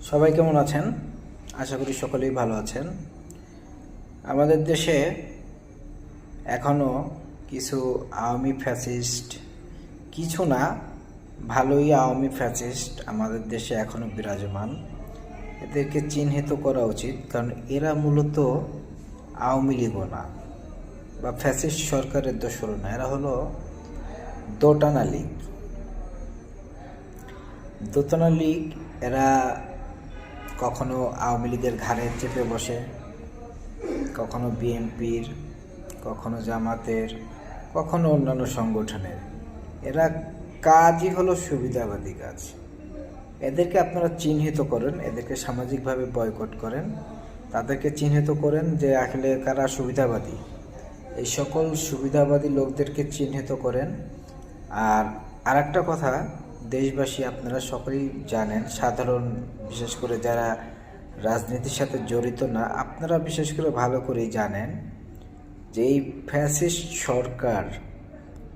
সবাই কেমন আছেন? আশা করি সকলেই ভালো আছেন। আমাদের দেশে এখনো কিছু আওয়ামী ফ্যাসিস্ট, কিছু না ভালোই আওয়ামী ফ্যাসিস্ট আমাদের দেশে এখনো বিরাজমান। এদেরকে চিহ্নিত করা উচিত, কারণ এরা মূলত আওয়ামী লীগও না বা ফ্যাসিস্ট সরকারের দোসর না, এরা হলো দোটানা লীগ। দোটানা লীগ এরা কখনো আওয়ামী লীগের ঘাড়ে চেপে বসে, কখনো বিএনপির, কখনো জামাতের, কখনো অন্যান্য সংগঠনের। এরা কাজই হলো সুবিধাবাদী কাজ। এদেরকে আপনারা চিহ্নিত করেন, এদেরকে সামাজিকভাবে বয়কট করেন, তাদেরকে চিহ্নিত করেন যে আসলে কারা সুবিধাবাদী। এই সকল সুবিধাবাদী লোকদেরকে চিহ্নিত করেন। আর আরেকটা কথা, দেশবাসী আপনারা সকলেই জানেন, সাধারণ বিশেষ করে যারা রাজনীতির সাথে জড়িত না, আপনারা বিশেষ করে ভালো করেই জানেন যে এই ফ্যাসিস্ট সরকার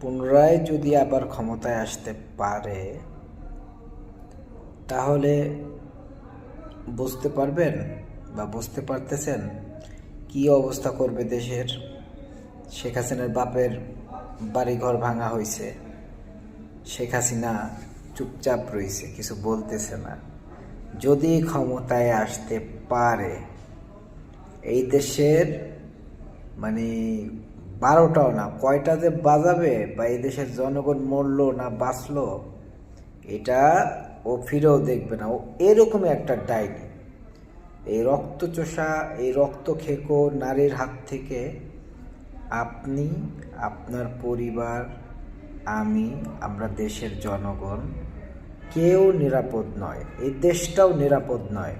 পুনরায় যদি আবার ক্ষমতায় আসতে পারে, তাহলে বুঝতে পারবেন বা বুঝতে পারতেছেন কি অবস্থা করবে দেশের। শেখ হাসিনার বাপের বাড়িঘর ভাঙা হয়েছে, শেখ হাসিনা চুপচাপ রয়েছে, কিছু বলতেছে না। যদি ক্ষমতায় আসতে পারে, এই দেশের মানে 12টাও না, কয়টা যে বাজাবে বা এই দেশের জনগণ মরলো না বাঁচলো এটা ও ফিরেও দেখবে না। ও এরকমই একটা ডাইনি। এই রক্তচোষা, এই রক্ত খেকো নারীর হাত থেকে আপনি, আপনার পরিবার, আমরা দেশের জনগণ কেউ নিরাপদ নয়, এই দেশটাও নিরাপদ নয়।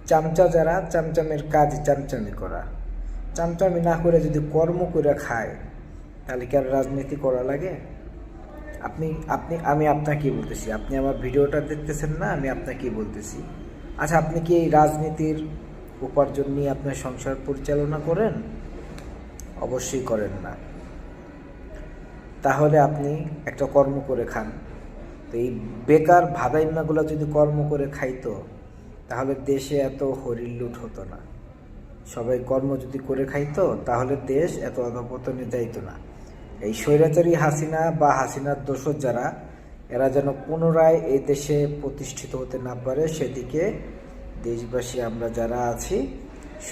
চামচা যারা, চামচামের কাজ চামচামি করা, চামচামি না করে যদি কর্ম করে খায়, তাহলে কি আর রাজনীতি করা লাগে? আমি আপনাকে বলতেছি, আপনি আমার ভিডিওটা দেখতেছেন না, আমি আপনাকে বলতেছি। আচ্ছা, আপনি কি এই রাজনীতির উপার্জন নিয়ে আপনার সংসার পরিচালনা করেন? অবশ্যই করেন না। তাহলে আপনি একটা কর্ম করে খান। তো এই বেকার ভাদাইম্মাগুলো যদি কর্ম করে খাইতো, তাহলে দেশে এত হরিলুট হতো না। সবাই কর্ম যদি করে খাইতো, তাহলে দেশ এত অধঃপতনে যাইতো না। এই স্বৈরাচারী হাসিনা বা হাসিনার দোসর যারা, এরা যেন পুনরায় এই দেশে প্রতিষ্ঠিত হতে না পারে, সেদিকে দেশবাসী আমরা যারা আছি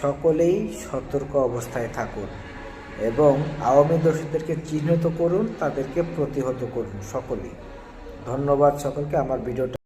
সকলেই সতর্ক অবস্থায় থাকুন এবং আওয়ামী দোষীদেরকে চিহ্নিত করুন, তাদেরকে প্রতিহত করুন সকলেই। ধন্যবাদ সকলকে। আমার ভিডিওটা